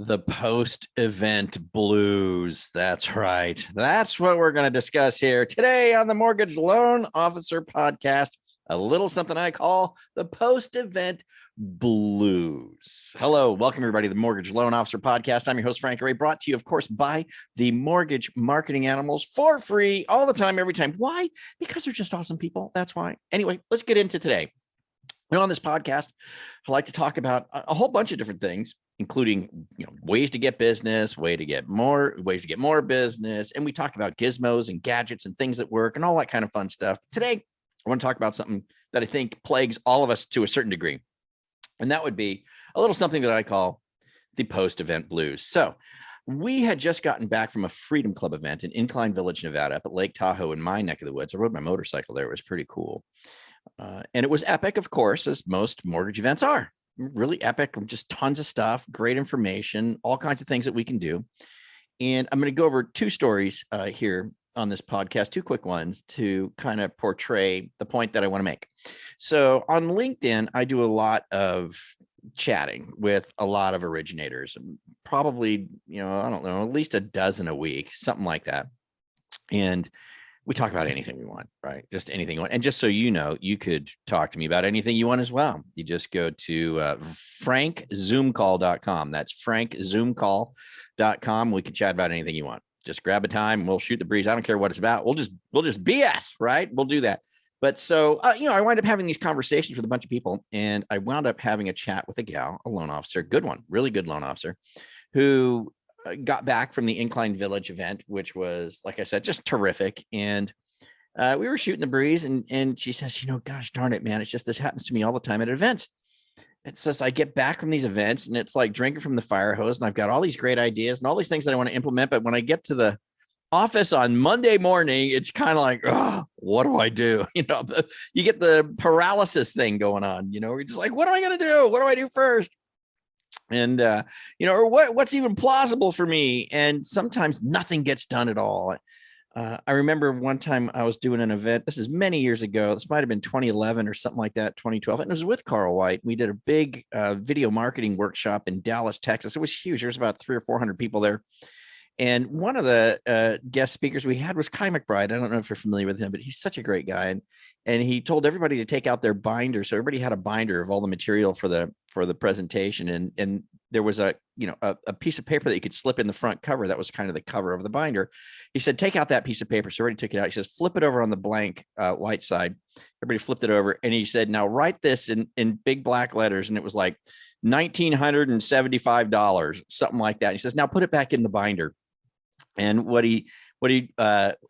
The post-event blues. That's right. That's what we're going to discuss here today on the Mortgage Loan Officer Podcast. A little something I call the post-event blues. Hello, welcome everybody to the Mortgage Loan Officer Podcast. I'm your host, Frank Garay, brought to you, of course, by the Mortgage Marketing Animals for free all the time, every time. Why? Because they're just awesome people. That's why. Anyway, let's get into today. On this podcast, I like to talk about a whole bunch of different things, including ways to get business, ways to get more business, and we talk about gizmos and gadgets and things that work and all that kind of fun stuff. Today, I want to talk about something that I think plagues all of us to a certain degree, and that would be a little something that I call the post-event blues. So we had just gotten back from a Freedom Club event in Incline Village, Nevada, up at Lake Tahoe in my neck of the woods. I rode my motorcycle there. It was pretty cool. And it was epic, of course, as most mortgage events are. Really epic, just tons of stuff, great information, all kinds of things that we can do. And I'm going to go over two stories here on this podcast, two quick ones to kind of portray the point that I want to make. So on LinkedIn, I do a lot of chatting with a lot of originators, probably, I don't know, at least a dozen a week, something like that. And we talk about anything we want, right? Just anything you want. And just so you know, you could talk to me about anything you want as well. You just go to frankzoomcall.com. That's frankzoomcall.com. We can chat about anything you want. Just grab a time. We'll shoot the breeze. I don't care what it's about. We'll just BS, right? We'll do that. But so, I wind up having these conversations with a bunch of people, and I wound up having a chat with a gal, a loan officer, good one, really good loan officer, who got back from the Incline Village event, which was, like I said, just terrific. And we were shooting the breeze, and she says, gosh darn it, man, it's just, this happens to me all the time at events. It says, I get back from these events and it's like drinking from the fire hose, and I've got all these great ideas and all these things that I want to implement. But when I get to the office on Monday morning, it's kind of like, oh, what do I do? You get the paralysis thing going on, we're just like, what am I going to do? What do I do first? And, or what's even plausible for me? And sometimes nothing gets done at all. I remember one time I was doing an event. This is many years ago. This might've been 2011 or something like that, 2012. And it was with Carl White. We did a big video marketing workshop in Dallas, Texas. It was huge. There was about 300 or 400 people there. And one of the guest speakers we had was Kai McBride. I don't know if you're familiar with him, but he's such a great guy. And he told everybody to take out their binder. So everybody had a binder of all the material for the presentation. And there was a piece of paper that you could slip in the front cover. That was kind of the cover of the binder. He said, take out that piece of paper. So everybody took it out. He says, flip it over on the blank white side. Everybody flipped it over. And he said, now write this in big black letters. And it was like $1,975, something like that. He says, now put it back in the binder. And what he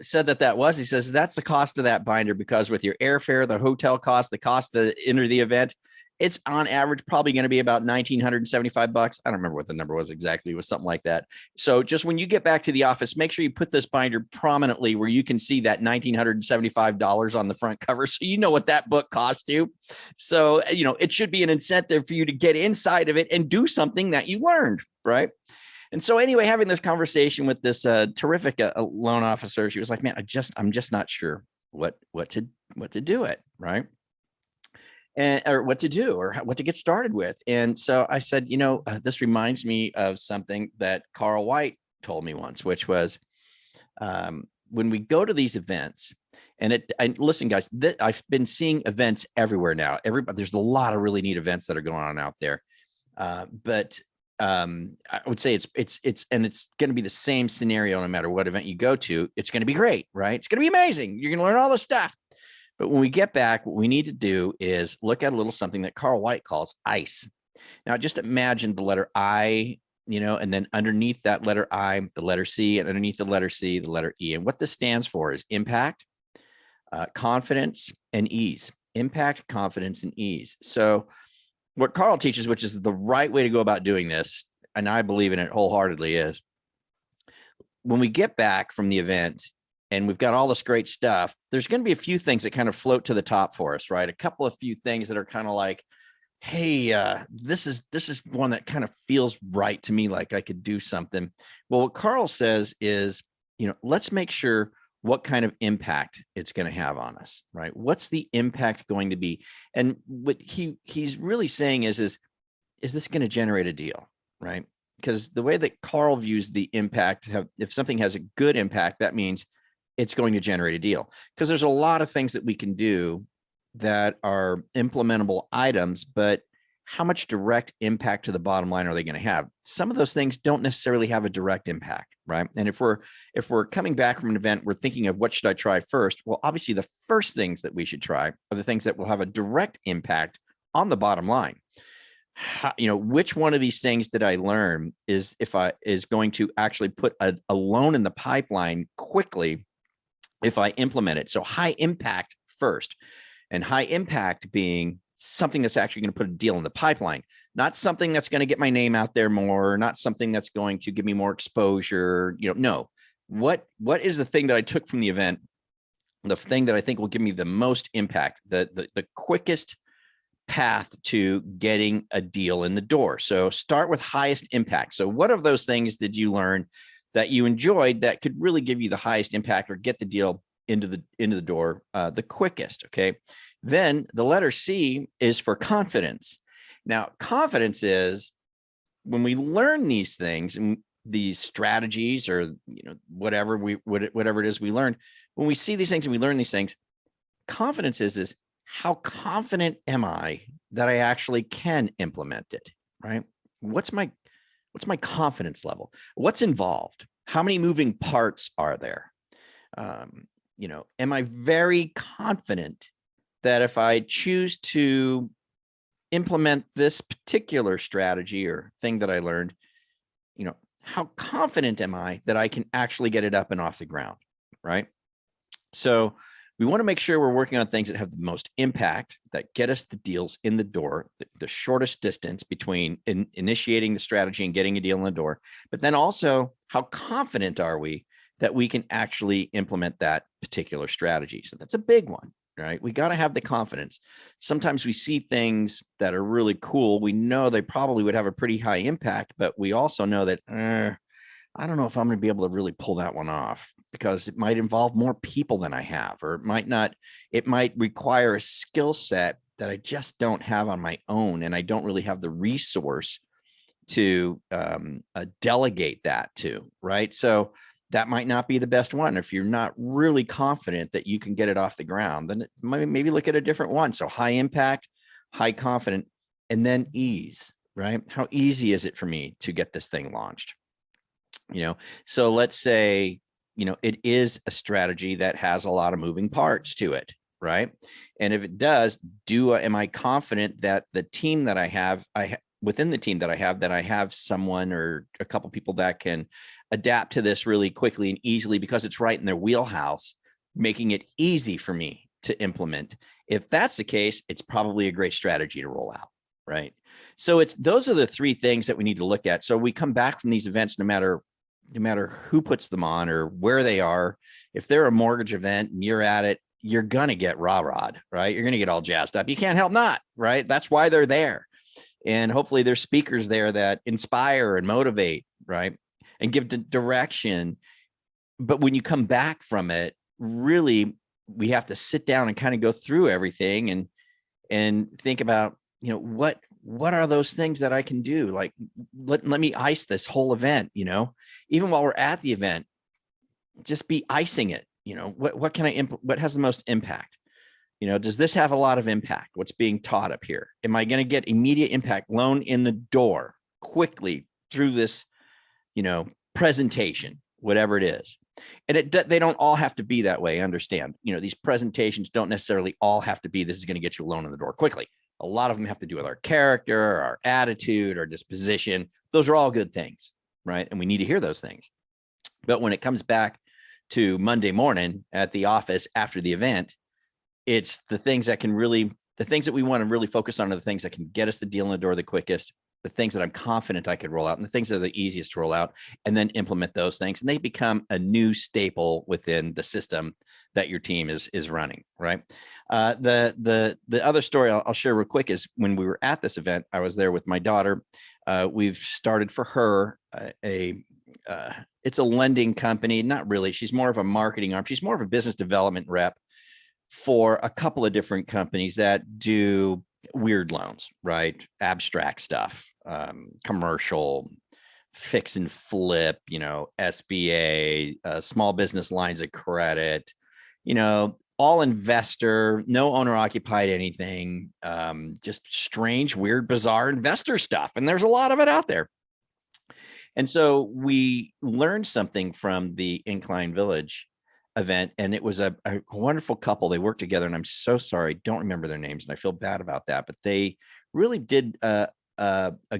said that was, he says, that's the cost of that binder, because with your airfare, the hotel cost, the cost to enter the event, it's on average probably going to be about $1,975. I don't remember what the number was exactly. It was something like that. So just when you get back to the office, make sure you put this binder prominently where you can see that $1,975 on the front cover, so you know what that book cost you. So, it should be an incentive for you to get inside of it and do something that you learned, right? And so anyway, having this conversation with this terrific loan officer, she was like, man, I'm just not sure what to do it, right? Or what to do, or what to get started with. And so I said, this reminds me of something that Carl White told me once, which was when we go to these events, and listen, guys, I've been seeing events everywhere now. There's a lot of really neat events that are going on out there. But I would say it's going to be the same scenario no matter what event you go to. It's going to be great, right? It's going to be amazing. You're going to learn all this stuff. But when we get back, what we need to do is look at a little something that Carl White calls ICE. Now, just imagine the letter I, and then underneath that letter I, the letter C, and underneath the letter C, the letter E. And what this stands for is impact, confidence, and ease. Impact, confidence, and ease. So what Carl teaches, which is the right way to go about doing this, and I believe in it wholeheartedly, is when we get back from the event and we've got all this great stuff, there's going to be a few things that kind of float to the top for us, right? A few things that are kind of like, hey, this is one that kind of feels right to me, like I could do something. Well, what Carl says is, let's make sure what kind of impact it's going to have on us, right? What's the impact going to be? And what he's really saying is this going to generate a deal, right? because the way that Carl views the impact, if something has a good impact, that means it's going to generate a deal. Because there's a lot of things that we can do that are implementable items, but how much direct impact to the bottom line are they going to have? Some of those things don't necessarily have a direct impact, right? And if we're coming back from an event, we're thinking of what should I try first? Well, obviously the first things that we should try are the things that will have a direct impact on the bottom line. Which one of these things did I learn is going to actually put a loan in the pipeline quickly if I implement it. So high impact first, and high impact being something that's actually going to put a deal in the pipeline, not something that's going to get my name out there more, not something that's going to give me more exposure. No, what is the thing that I took from the event? The thing that I think will give me the most impact, the quickest path to getting a deal in the door. So start with highest impact. So what of those things did you learn that you enjoyed that could really give you the highest impact or get the deal into the door the quickest? Okay. Then the letter C is for confidence. Now, confidence is when we learn these things and these strategies, or whatever it is we learn, when we see these things and we learn these things, confidence is how confident am I that I actually can implement it, right? What's my confidence level? What's involved? How many moving parts are there? Am I very confident that if I choose to implement this particular strategy or thing that I learned, how confident am I that I can actually get it up and off the ground, right? So we want to make sure we're working on things that have the most impact, that get us the deals in the door, the shortest distance between initiating the strategy and getting a deal in the door. But then also, how confident are we that we can actually implement that particular strategy? So that's a big one, right? We got to have the confidence. Sometimes we see things that are really cool. We know they probably would have a pretty high impact, but we also know that, I don't know if I'm going to be able to really pull that one off, because it might involve more people than I have, or it might require a skill set that I just don't have on my own. And I don't really have the resource to delegate that to, right? So that might not be the best one. If you're not really confident that you can get it off the ground, then maybe look at a different one. So high impact, high confident, and then ease, right? How easy is it for me to get this thing launched? So let's say, it is a strategy that has a lot of moving parts to it, right? And if it does, am I confident that the team that I have, within the team that I have someone or a couple people that can adapt to this really quickly and easily because it's right in their wheelhouse, making it easy for me to implement? If that's the case, it's probably a great strategy to roll out, right? So those are the three things that we need to look at. So we come back from these events, no matter who puts them on or where they are. If they're a mortgage event and you're at it, you're going to get rah-rah'd, right? You're going to get all jazzed up. You can't help not, right? That's why they're there. And hopefully there's speakers there that inspire and motivate, right? And give direction. But when you come back from it, really, we have to sit down and kind of go through everything and think about, what are those things that I can do? Like, let me ice this whole event, even while we're at the event, just be icing it. What can what has the most impact? Does this have a lot of impact? What's being taught up here? Am I going to get immediate impact, loan in the door quickly through this, presentation, whatever it is? And they don't all have to be that way. Understand, these presentations don't necessarily all have to be, this is going to get you a loan in the door quickly. A lot of them have to do with our character, our attitude, our disposition. Those are all good things, right? And we need to hear those things. But when it comes back to Monday morning at the office after the event, it's the things that we want to really focus on are the things that can get us the deal in the door the quickest, the things that I'm confident I could roll out, and the things that are the easiest to roll out, and then implement those things. And they become a new staple within the system that your team is running, right? The other story I'll share real quick is when we were at this event, I was there with my daughter. We've started for her it's a lending company. Not really. She's more of a marketing arm. She's more of a business development rep for a couple of different companies that do weird loans, right? Abstract stuff, commercial, fix and flip, SBA, small business lines of credit, all investor, no owner occupied anything, just strange, weird, bizarre investor stuff. And there's a lot of it out there. And so we learned something from the Incline Village event, and it was a wonderful couple. They worked together, and I'm so sorry, don't remember their names, and I feel bad about that, but they really did a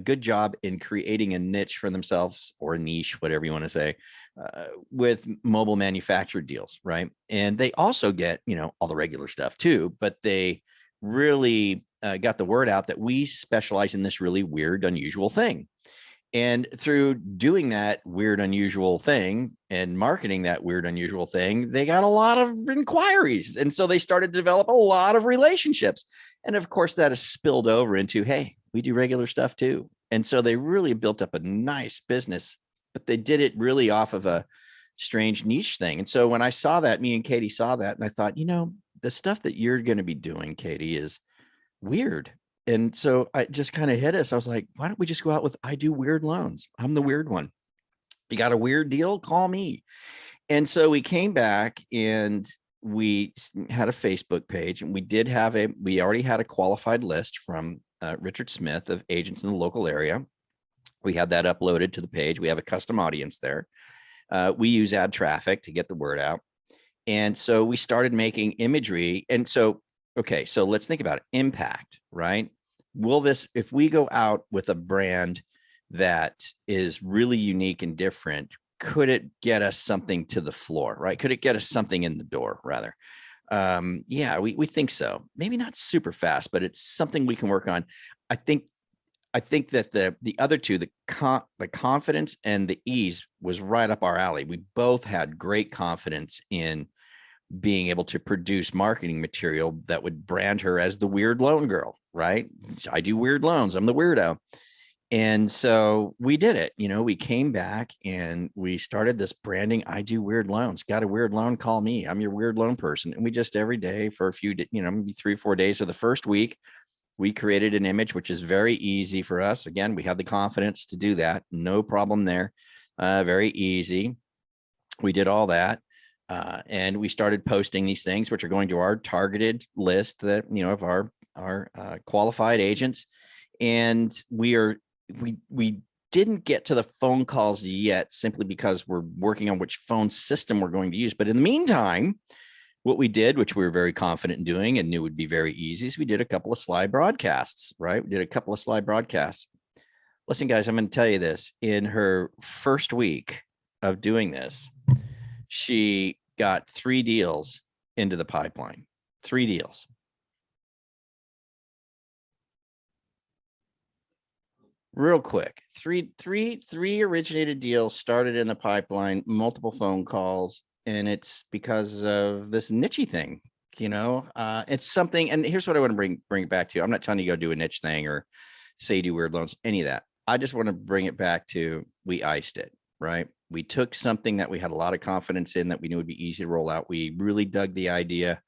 good job in creating a niche for themselves, or a niche, whatever you want to say, with mobile manufactured deals, right? And they also get, all the regular stuff too, but they really got the word out that we specialize in this really weird, unusual thing. And through doing that weird, unusual thing and marketing that weird, unusual thing, they got a lot of inquiries. And so they started to develop a lot of relationships. And of course, that has spilled over into, hey, we do regular stuff too. And so they really built up a nice business, but they did it really off of a strange niche thing. And so when I saw that, me and Katie saw that, and I thought, the stuff that you're going to be doing, Katie, is weird. And so I just kind of hit us. I was like, why don't we just go out with, I do weird loans. I'm the weird one. You got a weird deal? Call me. And so we came back and we had a Facebook page, and we already had a qualified list from Richard Smith of agents in the local area. We had that uploaded to the page. We have a custom audience there. We use ad traffic to get the word out. And so we started making imagery. And so, okay, so let's think about it. Impact, right? If we go out with a brand that is really unique and different, could it get us something to the floor, right? Could it get us something in the door, rather? Yeah, we think so. Maybe not super fast, but it's something we can work on. I think that the other two, the confidence and the ease, was right up our alley. We both had great confidence in being able to produce marketing material that would brand her as the weird loan girl, right? I do weird loans. I'm the weirdo. And so we did it. We came back and we started this branding. I do weird loans. Got a weird loan? Call me. I'm your weird loan person. And we just every day for a few, maybe 3 or 4 days of the first week, we created an image, which is very easy for us. Again, we have the confidence to do that. No problem there. Very easy. We did all that. And we started posting these things, which are going to our targeted list that, of our qualified agents. And we didn't get to the phone calls yet, simply because we're working on which phone system we're going to use. But in the meantime, what we did, which we were very confident in doing and knew would be very easy, is we did a couple of slide broadcasts, right? We did a couple of slide broadcasts. Listen, guys, I'm going to tell you this. In her first week of doing this, she got 3 deals into the pipeline. 3 deals. Real quick, three originated deals started in the pipeline, multiple phone calls, and it's because of this niche thing. It's something. And here's what I want to bring it back to. I'm not telling you to go do a niche thing or say you do weird loans, any of that. I just want to bring it back to, we iced it, right? We took something that we had a lot of confidence in, that we knew would be easy to roll out. We really dug the idea.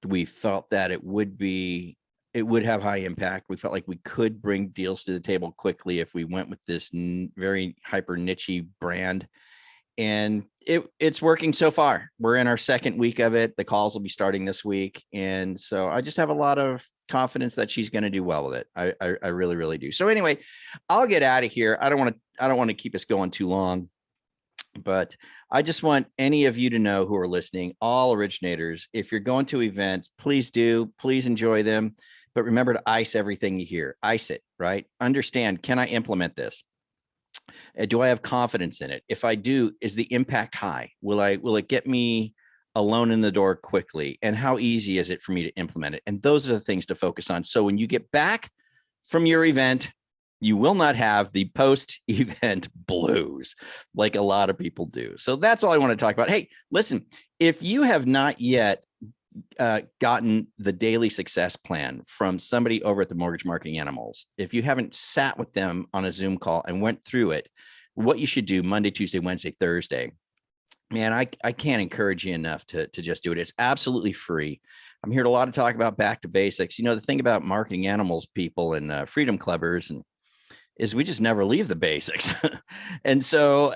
We felt that it would have high impact. We felt like we could bring deals to the table quickly if we went with this very hyper niche brand. And it's working so far. We're in our second week of it. The calls will be starting this week. And so I just have a lot of confidence that she's going to do well with it. I really, really do. So anyway, I'll get out of here. I don't want to keep us going too long, but I just want any of you to know who are listening, all originators, if you're going to events, please enjoy them. But remember to ice everything you hear. Ice it, right? Understand, can I implement this? Do I have confidence in it? If I do, is the impact high? Will it get me a loan in the door quickly? And how easy is it for me to implement it? And those are the things to focus on. So when you get back from your event, you will not have the post-event blues like a lot of people do. So that's all I want to talk about. Hey, listen, if you have not yet gotten the daily success plan from somebody over at the Mortgage Marketing Animals, if you haven't sat with them on a Zoom call and went through it, what you should do Monday, Tuesday, Wednesday, Thursday, man, I can't encourage you enough to just do it. It's absolutely free. I'm here to a lot of talk about back to basics. The thing about marketing animals people and freedom clubbers and is we just never leave the basics. And so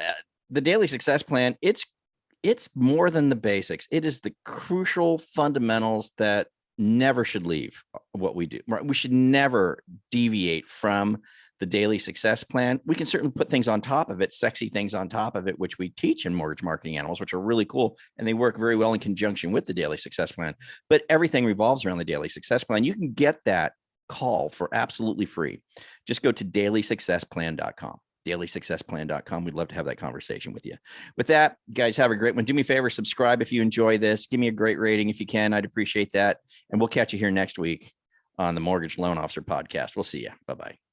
the daily success plan, it's more than the basics. It is the crucial fundamentals that never should leave what we do. We should never deviate from the daily success plan. We can certainly put things on top of it, sexy things on top of it, which we teach in mortgage marketing animals, which are really cool. And they work very well in conjunction with the daily success plan. But everything revolves around the daily success plan. You can get that call for absolutely free. Just go to dailysuccessplan.com. dailysuccessplan.com. We'd love to have that conversation with you. With that, guys, have a great one. Do me a favor, subscribe if you enjoy this. Give me a great rating if you can. I'd appreciate that. And we'll catch you here next week on the Mortgage Loan Officer Podcast. We'll see you. Bye-bye.